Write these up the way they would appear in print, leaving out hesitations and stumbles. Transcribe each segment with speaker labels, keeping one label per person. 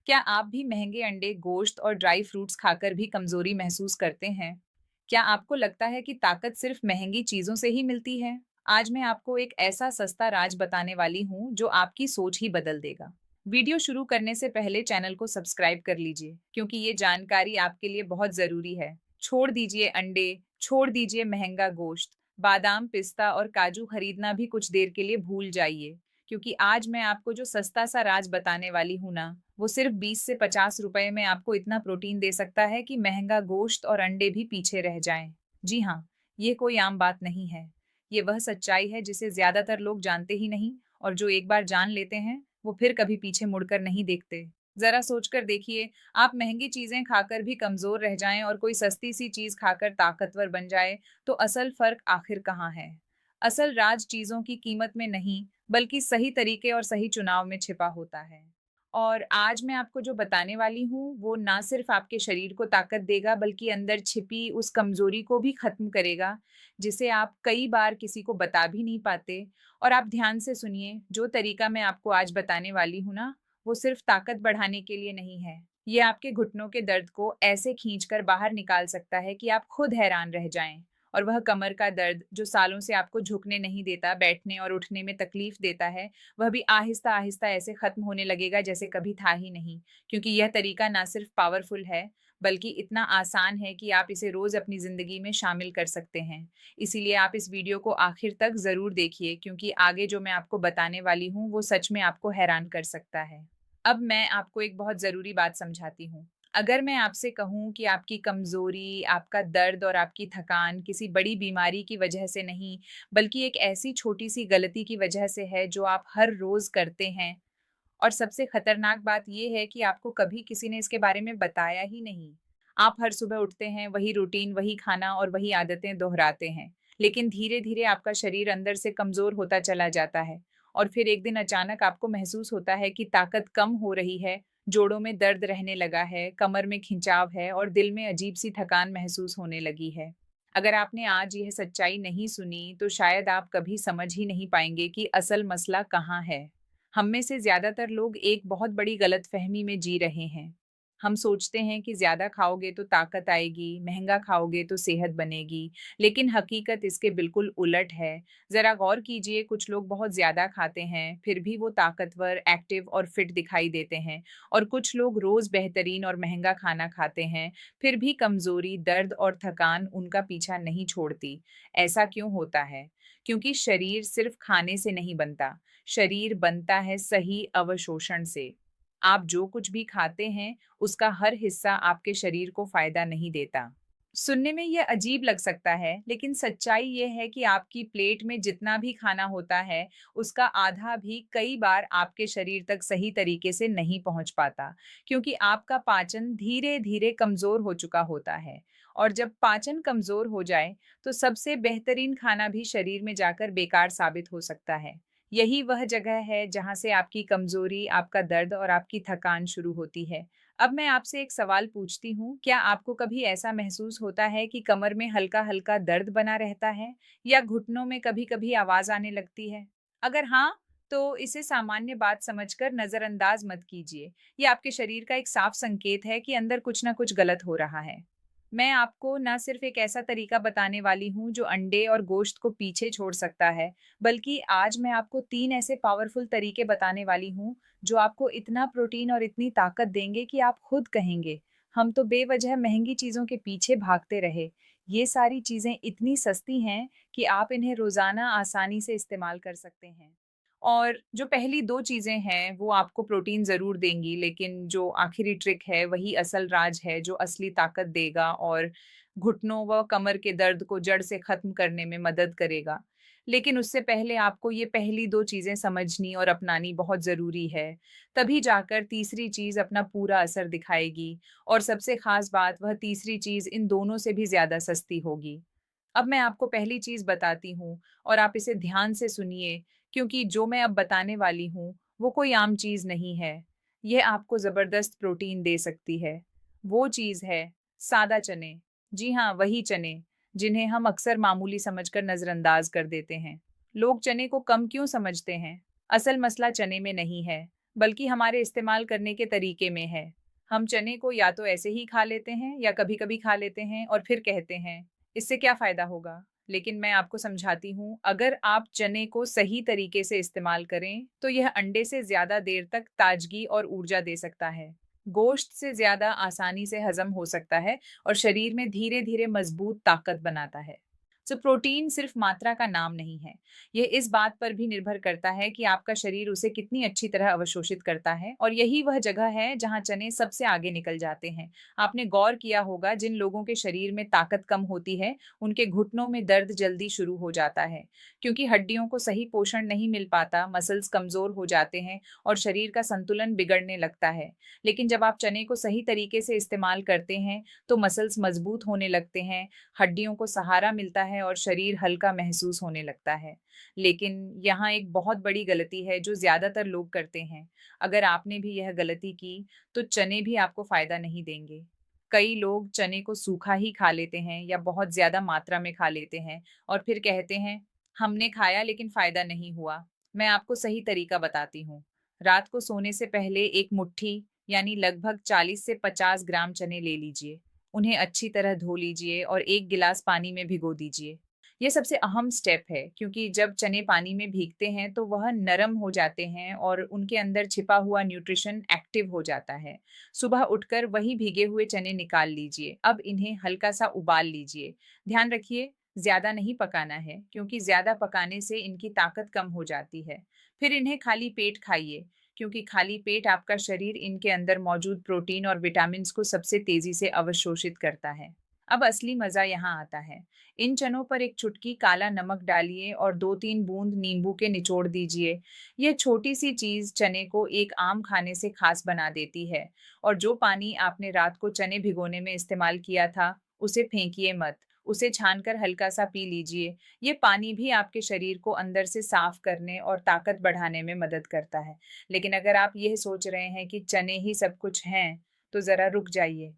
Speaker 1: क्या आप भी महंगे अंडे, गोश्त और ड्राई फ्रूट्स खाकर भी कमजोरी महसूस करते हैं? क्या आपको लगता है कि ताकत सिर्फ महंगी चीजों से ही मिलती है? आज मैं आपको एक ऐसा सस्ता राज बताने वाली हूँ जो आपकी सोच ही बदल देगा। वीडियो शुरू करने से पहले चैनल को सब्सक्राइब कर लीजिए क्योंकि ये जानकारी आपके लिए बहुत जरूरी है। छोड़ दीजिए अंडे, छोड़ दीजिए महंगा गोश्त, बादाम, पिस्ता और काजू खरीदना भी कुछ देर के लिए भूल जाइए क्योंकि आज मैं आपको जो सस्ता सा राज बताने वाली हूँ ना, वो सिर्फ 20 से 50 रुपए में आपको इतना प्रोटीन दे सकता है कि महंगा गोश्त और अंडे भी पीछे रह जाएं। जी हाँ, ये कोई आम बात नहीं है। ये वह सच्चाई है जिसे ज्यादातर लोग जानते ही नहीं, और जो एक बार जान लेते हैं, वो फिर कभी पीछे मुड़कर नहीं देखते। जरा सोचकर देखिए, आप महंगी चीजें खाकर भी कमजोर रह जाएं और कोई सस्ती सी चीज खाकर ताकतवर बन जाए, तो असल फर्क आखिर कहाँ है? असल राज चीजों की कीमत में नहीं, बल्कि सही तरीके और सही चुनाव में छिपा होता है। और आज मैं आपको जो बताने वाली हूँ, वो ना सिर्फ आपके शरीर को ताकत देगा, बल्कि अंदर छिपी उस कमज़ोरी को भी ख़त्म करेगा, जिसे आप कई बार किसी को बता भी नहीं पाते। और आप ध्यान से सुनिए, जो तरीका मैं आपको आज बताने वाली हूँ ना, वो सिर्फ ताकत बढ़ाने के लिए नहीं है। ये आपके घुटनों के दर्द को ऐसे खींचकर बाहर निकाल सकता है कि आप खुद हैरान रह जाएँ। और वह कमर का दर्द, जो सालों से आपको झुकने नहीं देता, बैठने और उठने में तकलीफ़ देता है, वह भी आहिस्ता-आहिस्ता ऐसे खत्म होने लगेगा जैसे कभी था ही नहीं। क्योंकि यह तरीका ना सिर्फ पावरफुल है, बल्कि इतना आसान है कि आप इसे रोज़ अपनी ज़िंदगी में शामिल कर सकते हैं। इसीलिए आप इस वीडियो को आखिर तक ज़रूर देखिए क्योंकि आगे जो मैं आपको बताने वाली हूँ, वो सच में आपको हैरान कर सकता है। अब मैं आपको एक बहुत ज़रूरी बात समझाती हूँ। अगर मैं आपसे कहूँ कि आपकी कमज़ोरी, आपका दर्द और आपकी थकान किसी बड़ी बीमारी की वजह से नहीं, बल्कि एक ऐसी छोटी-सी गलती की वजह से है जो आप हर रोज़ करते हैं, और सबसे खतरनाक बात ये है कि आपको कभी किसी ने इसके बारे में बताया ही नहीं। आप हर सुबह उठते हैं, वही रूटीन, वही खाना और वही आदतें दोहराते हैं। लेकिन धीरे-धीरे आपका शरीर अंदर से कमज़ोर होता चला जाता है, और फिर एक दिन अचानक आपको महसूस होता है कि ताकत कम हो रही है, जोड़ों में दर्द रहने लगा है, कमर में खिंचाव है और दिल में अजीब-सी थकान महसूस होने लगी है। अगर आपने आज यह सच्चाई नहीं सुनी, तो शायद आप कभी समझ ही नहीं पाएँगे कि असल मसला कहाँ है। हम में से ज़्यादातर लोग एक बहुत बड़ी गलतफ़हमी में जी रहे हैं। हम सोचते हैं कि ज़्यादा खाओगे तो ताकत आएगी, महँगा खाओगे तो सेहत बनेगी, लेकिन हकीकत इसके बिल्कुल उलट है। ज़रा गौर कीजिए, कुछ लोग बहुत ज़्यादा खाते हैं, फिर भी वो ताकतवर, एक्टिव और फिट दिखाई देते हैं, और कुछ लोग रोज़ बेहतरीन और महँगा खाना खाते हैं, फिर भी कमज़ोरी, दर्द और थकान उनका पीछा नहीं छोड़ती। ऐसा क्यों होता है? क्योंकि शरीर सिर्फ़ खाने से नहीं बनता। शरीर बनता है सही अवशोषण से। आप जो कुछ भी खाते हैं, उसका हर हिस्सा आपके शरीर को फ़ायदा नहीं देता। सुनने में यह अजीब लग सकता है, लेकिन सच्चाई ये है कि आपकी प्लेट में जितना भी खाना होता है, उसका आधा भी कई बार आपके शरीर तक सही तरीके से नहीं पहुंच पाता, क्योंकि आपका पाचन धीरे-धीरे कमज़ोर हो चुका होता है। और जब पाचन कमज़ोर हो जाए, तो सबसे बेहतरीन खाना भी शरीर में जाकर बेकार साबित हो सकता है। यही वह जगह है जहाँ से आपकी कमज़ोरी, आपका दर्द और आपकी थकान शुरू होती है। अब मैं आपसे एक सवाल पूछती हूँ, क्या आपको कभी ऐसा महसूस होता है कि कमर में हल्का-हल्का दर्द बना रहता है, या घुटनों में कभी-कभी आवाज़ आने लगती है? अगर हाँ, तो इसे सामान्य बात समझकर नज़रअंदाज मत कीजिए। ये आपके शरीर का एक साफ संकेत है कि अंदर कुछ न कुछ गलत हो रहा है। मैं आपको ना सिर्फ एक ऐसा तरीका बताने वाली हूँ जो अंडे और गोश्त को पीछे छोड़ सकता है, बल्कि आज मैं आपको 3 ऐसे पावरफुल तरीके बताने वाली हूँ, जो आपको इतना प्रोटीन और इतनी ताकत देंगे कि आप खुद कहेंगे, हम तो बेवजह महँगी चीज़ों के पीछे भागते रहे। ये सारी चीज़ें इतनी सस्ती हैं कि आप इन्हें रोज़ाना आसानी से इस्तेमाल कर सकते हैं। और जो पहली 2 चीज़ें हैं, वो आपको प्रोटीन ज़रूर देंगी, लेकिन जो आखिरी ट्रिक है, वही असल राज है, जो असली ताकत देगा और घुटनों व कमर के दर्द को जड़ से ख़त्म करने में मदद करेगा। लेकिन उससे पहले आपको ये पहली 2 चीज़ें समझनी और अपनानी बहुत ज़रूरी है। तभी जाकर तीसरी चीज़ अपना पूरा असर दिखाएगी, और सबसे ख़ास बात, वह तीसरी चीज़ इन दोनों से भी ज़्यादा सस्ती होगी। अब मैं आपको पहली चीज़ बताती हूँ, और आप इसे ध्यान से सुनिए, क्योंकि जो मैं अब बताने वाली हूँ, वो कोई आम चीज़ नहीं है। यह आपको ज़बरदस्त प्रोटीन दे सकती है। वो चीज़ है सादा चने। जी हाँ, वही चने, जिन्हें हम अक्सर मामूली समझकर नज़रअंदाज कर देते हैं। लोग चने को कम क्यों समझते हैं? असल मसला चने में नहीं है, बल्कि हमारे इस्तेमाल करने के तरीके में है। हम चने को या तो ऐसे ही खा लेते हैं या कभी-कभी खा लेते हैं और फिर कहते हैं, इससे क्या फ़ायदा होगा? लेकिन मैं आपको समझाती हूँ, अगर आप चने को सही तरीके से इस्तेमाल करें, तो यह अंडे से ज़्यादा देर तक ताजगी और ऊर्जा दे सकता है। गोश्त से ज़्यादा आसानी से हज़म हो सकता है और शरीर में धीरे-धीरे मज़बूत ताकत बनाता है। तो प्रोटीन सिर्फ मात्रा का नाम नहीं है। ये इस बात पर भी निर्भर करता है कि आपका शरीर उसे कितनी अच्छी तरह अवशोषित करता है और यही वह जगह है जहाँ चने सबसे आगे निकल जाते हैं। आपने गौर किया होगा जिन लोगों के शरीर में ताकत कम होती है, उनके घुटनों में दर्द जल्दी शुरू हो जाता है, क्योंकि हड्डियों को सही पोषण नहीं मिल पाता, मसल्स कमज़ोर हो जाते हैं और शरीर का संतुलन बिगड़ने लगता है। लेकिन जब आप चने को सही तरीके से इस्तेमाल करते हैं, तो मसल्स मजबूत होने लगते हैं, हड्डियों को सहारा मिलता है और शरीर हल्का महसूस होने लगता है। लेकिन यहाँ एक बहुत बड़ी गलती है जो ज़्यादातर लोग करते हैं। अगर आपने भी यह गलती की, तो चने भी आपको फ़ायदा नहीं देंगे। कई लोग चने को सूखा ही खा लेते हैं या बहुत ज़्यादा मात्रा में खा लेते हैं और फिर कहते हैं, हमने खाया लेकिन फ़ायदा नहीं हुआ। मैं आपको सही तरीका बताती हूँ। रात को सोने से पहले एक मुट्ठी यानी लगभग 40 से 50 ग्राम चने ले लीजिए। उन्हें अच्छी तरह धो लीजिए और 1 गिलास पानी में भिगो दीजिए। ये सबसे अहम स्टेप है क्योंकि जब चने पानी में भीगते हैं तो वह नरम हो जाते हैं और उनके अंदर छिपा हुआ न्यूट्रिशन एक्टिव हो जाता है। सुबह उठकर वही भीगे हुए चने निकाल लीजिए। अब इन्हें हल्का सा उबाल लीजिए। ध्यान रखिए, ज़्यादा नहीं पकाना है क्योंकि ज़्यादा पकाने से इनकी ताकत कम हो जाती है। फिर इन्हें खाली पेट खाइए क्योंकि खाली पेट आपका शरीर इनके अंदर मौजूद प्रोटीन और विटामिन्स को सबसे तेज़ी से अवशोषित करता है। अब असली मज़ा यहाँ आता है। इन चनों पर एक चुटकी काला नमक डालिए और 2-3 बूंद नींबू के निचोड़ दीजिए। यह छोटी-सी चीज़ चने को एक आम खाने से खास बना देती है और जो पानी आपने रात को चने भिगोने में इस्तेमाल किया था, उसे फेंकिए मत। उसे छानकर हल्का-सा पी लीजिए। ये पानी भी आपके शरीर को अंदर से साफ करने और ताकत बढ़ाने में मदद करता है। लेकिन अगर आप यह सोच रहे हैं कि चने ही सब कुछ हैं, तो ज़रा रुक जाइए,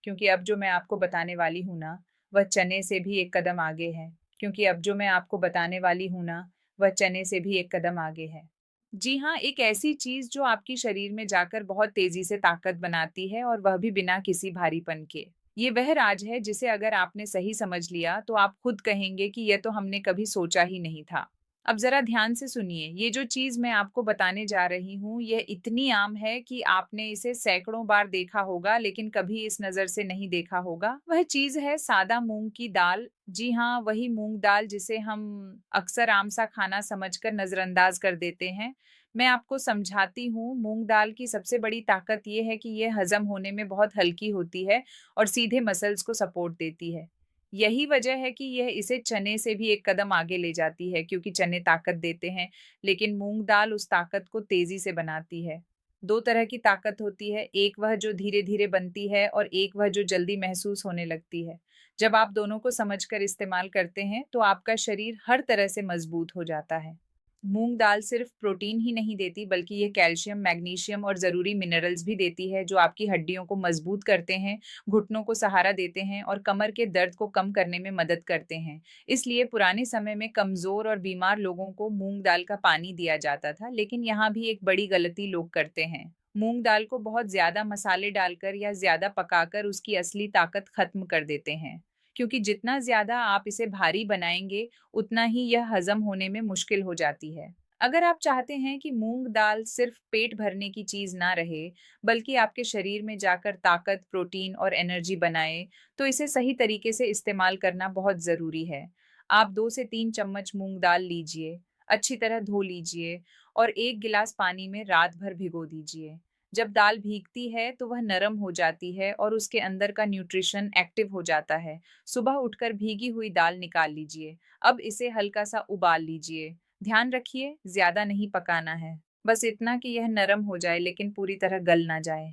Speaker 1: क्योंकि अब जो मैं आपको बताने वाली हूँ ना, वह चने से भी एक कदम आगे है। क्योंकि अब जो मैं आपको बताने वाली हूँ ना, वह चने से भी एक कदम आगे है। जी हाँ, एक ऐसी चीज़ जो आपके शरीर में जाकर बहुत तेज़ी से ताकत बनाती है और वह भी बिना किसी भारीपन के। ये वह राज है जिसे अगर आपने सही समझ लिया, तो आप खुद कहेंगे कि यह तो हमने कभी सोचा ही नहीं था। अब ज़रा ध्यान से सुनिए, ये जो चीज़ मैं आपको बताने जा रही हूँ, यह इतनी आम है कि आपने इसे सैकड़ों बार देखा होगा, लेकिन कभी इस नज़र से नहीं देखा होगा। वह चीज़ है सादा मूँग की दाल। जी हाँ, वही मूँग दाल जिसे हम अक्सर आम-सा खाना समझकर नज़रअंदाज कर देते हैं। मैं आपको समझाती हूँ, मूँग दाल की सबसे बड़ी ताकत ये है कि ये हज़म होने में बहुत हल्की होती है और सीधे मसल्स को सपोर्ट देती है। यही वजह है कि यह इसे चने से भी एक कदम आगे ले जाती है क्योंकि चने ताकत देते हैं, लेकिन मूँग दाल उस ताकत को तेज़ी से बनाती है। 2 तरह की ताकत होती है, एक वह जो धीरे-धीरे बनती है और एक वह जो जल्दी महसूस होने लगती है। जब आप दोनों को समझकर इस्तेमाल करते हैं, तो आपका शरीर हर तरह से मज़बूत हो जाता है। मूँग दाल सिर्फ़ प्रोटीन ही नहीं देती बल्कि ये कैल्शियम, मैग्नीशियम और ज़रूरी मिनरल्स भी देती है जो आपकी हड्डियों को मज़बूत करते हैं, घुटनों को सहारा देते हैं और कमर के दर्द को कम करने में मदद करते हैं। इसलिए पुराने समय में कमज़ोर और बीमार लोगों को मूँग दाल का पानी दिया जाता था, लेकिन यहाँ भी एक बड़ी गलती लोग करते हैं। मूँग दाल को बहुत ज़्यादा मसाले डालकर या ज़्यादा पकाकर उसकी असली ताकत ख़त्म कर देते हैं। क्योंकि जितना ज़्यादा आप इसे भारी बनाएँगे, उतना ही यह हज़म होने में मुश्किल हो जाती है। अगर आप चाहते हैं कि मूँग दाल सिर्फ़ पेट भरने की चीज़ ना रहे, बल्कि आपके शरीर में जाकर ताकत, प्रोटीन और एनर्जी बनाए, तो इसे सही तरीके से इस्तेमाल करना बहुत ज़रूरी है। आप 2 से 3 चम्मच मूँग दाल लीजिए, अच्छी तरह धो लीजिए और 1 गिलास पानी में रात भर भिगो दीजिए। जब दाल भीगती है, तो वह नरम हो जाती है और उसके अंदर का न्यूट्रिशन एक्टिव हो जाता है। सुबह उठकर भीगी हुई दाल निकाल लीजिए। अब इसे हल्का-सा उबाल लीजिए। ध्यान रखिए, ज़्यादा नहीं पकाना है। बस इतना कि यह नरम हो जाए लेकिन पूरी तरह गल ना जाए।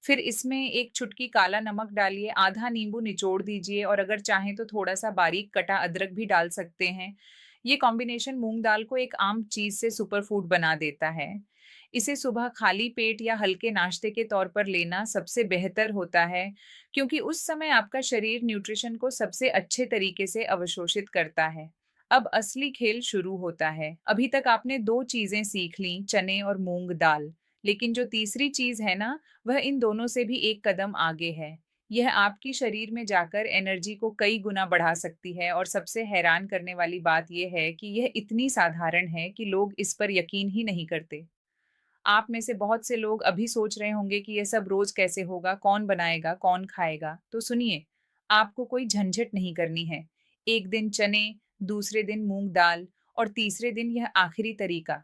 Speaker 1: फिर इसमें एक चुटकी काला नमक डालिए, आधा नींबू निचोड़ दीजिए और अगर चाहें तो थोड़ा-सा बारीक कटा अदरक भी डाल सकते हैं। ये कॉम्बिनेशन मूँग दाल को एक आम चीज़ से सुपर फूड बना देता है। इसे सुबह खाली पेट या हल्के नाश्ते के तौर पर लेना सबसे बेहतर होता है, क्योंकि उस समय आपका शरीर न्यूट्रिशन को सबसे अच्छे तरीके से अवशोषित करता है। अब असली खेल शुरू होता है। अभी तक आपने 2 चीज़ें सीख लीं, चने और मूँग दाल। लेकिन जो तीसरी चीज़ है ना, वह इन दोनों से भी एक कदम आगे है। यह आपकी शरीर में जाकर एनर्जी को कई गुना बढ़ा सकती है और सबसे हैरान करने वाली बात यह है कि यह इतनी साधारण है कि लोग इस पर यकीन ही नहीं करते। आप में से बहुत से लोग अभी सोच रहे होंगे कि ये सब रोज़ कैसे होगा, कौन बनाएगा, कौन खाएगा? तो सुनिए, आपको कोई झंझट नहीं करनी है। एक दिन चने, दूसरे दिन मूँग दाल और तीसरे दिन यह आखिरी तरीका।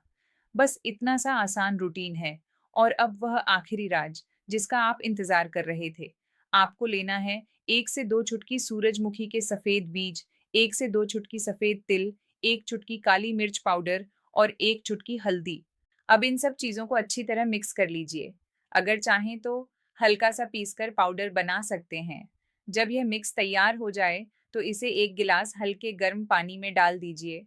Speaker 1: बस इतना सा आसान रूटीन है। और अब वह आखिरी राज, जिसका आप इंतज़ार कर रहे थे। आपको लेना है 1 से 2 चुटकी सूरजमुखी के सफ़ेद बीज, 1 से 2 चुटकी सफ़ेद तिल, 1 चुटकी काली मिर्च पाउडर और 1 चुटकी हल्दी। अब इन सब चीज़ों को अच्छी तरह मिक्स कर लीजिए। अगर चाहें तो हल्का-सा पीसकर पाउडर बना सकते हैं। जब यह मिक्स तैयार हो जाए, तो इसे 1 गिलास हल्के गर्म पानी में डाल दीजिए।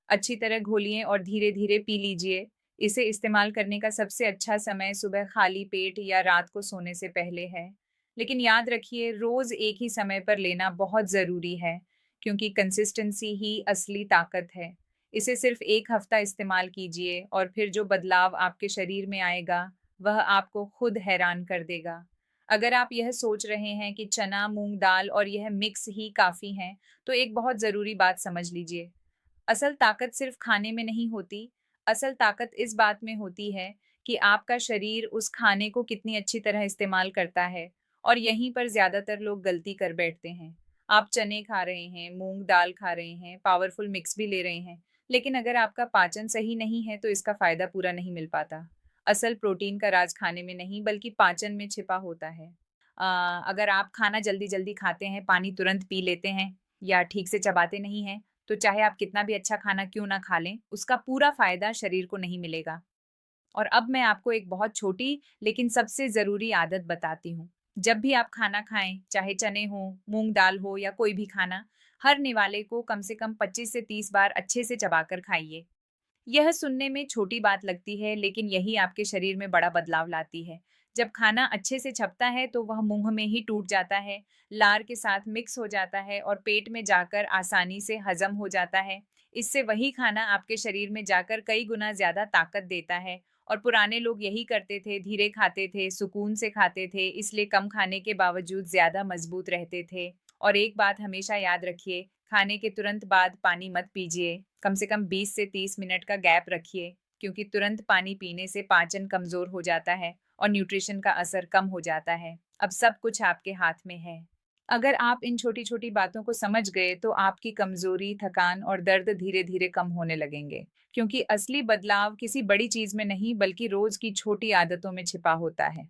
Speaker 1: अच्छी तरह घोलिए और धीरे-धीरे पी लीजिए। इसे इस्तेमाल करने का सबसे अच्छा समय सुबह खाली पेट या रात को सोने से पहले है। लेकिन याद रखिए, रोज़ एक ही समय पर लेना बहुत ज़रूरी है, क्योंकि कंसिस्टेंसी ही असली ताकत है। इसे सिर्फ 1 हफ्ता इस्तेमाल कीजिए और फिर जो बदलाव आपके शरीर में आएगा, वह आपको खुद हैरान कर देगा। अगर आप यह सोच रहे हैं कि चना, मूँग दाल और यह मिक्स ही काफ़ी हैं, तो एक बहुत ज़रूरी बात समझ लीजिए। असल ताकत सिर्फ खाने में नहीं होती, असल ताकत इस बात में होती है कि आपका शरीर उस खाने को कितनी अच्छी तरह इस्तेमाल करता है, और यहीं पर ज़्यादातर लोग गलती कर बैठते हैं। आप चने खा रहे हैं, मूँग दाल खा रहे हैं, पावरफुल मिक्स भी ले रहे हैं, लेकिन अगर आपका पाचन सही नहीं है तो इसका फ़ायदा पूरा नहीं मिल पाता। असल प्रोटीन का राज खाने में नहीं बल्कि पाचन में छिपा होता है। अ, अगर आप खाना जल्दी-जल्दी खाते हैं, पानी तुरंत पी लेते हैं या ठीक से चबाते नहीं हैं, तो चाहे आप कितना भी अच्छा खाना क्यों ना खा लें, उसका पूरा फ़ायदा शरीर को नहीं मिलेगा। और अब मैं आपको एक बहुत छोटी लेकिन सबसे ज़रूरी आदत बताती हूँ। जब भी आप खाना खाएँ, चाहे चने हों, मूँग दाल हो या कोई भी खाना, हर निवाले को कम से कम 25 से 30 बार अच्छे से चबाकर खाइए। यह सुनने में छोटी बात लगती है, लेकिन यही आपके शरीर में बड़ा बदलाव लाती है। जब खाना अच्छे से छपता है, तो वह मुँह में ही टूट जाता है, लार के साथ मिक्स हो जाता है और पेट में जाकर आसानी से हज़म हो जाता है। इससे वही खाना आपके शरीर में जाकर कई गुना ज़्यादा ताकत देता है। और पुराने लोग यही करते थे, धीरे खाते थे, सुकून से खाते थे, इसलिए कम खाने के बावजूद ज़्यादा मज़बूत रहते थे। और एक बात हमेशा याद रखिए, खाने के तुरंत बाद पानी मत पीजिए। कम से कम 20 से 30 मिनट का गैप रखिए, क्योंकि तुरंत पानी पीने से पाचन कमज़ोर हो जाता है और न्यूट्रिशन का असर कम हो जाता है। अब सब कुछ आपके हाथ में है। अगर आप इन छोटी-छोटी बातों को समझ गए, तो आपकी कमज़ोरी, थकान और दर्द धीरे-धीरे कम होने लगेंगे, क्योंकि असली बदलाव किसी बड़ी चीज़ में नहीं, बल्कि रोज़ की छोटी आदतों में छिपा होता है।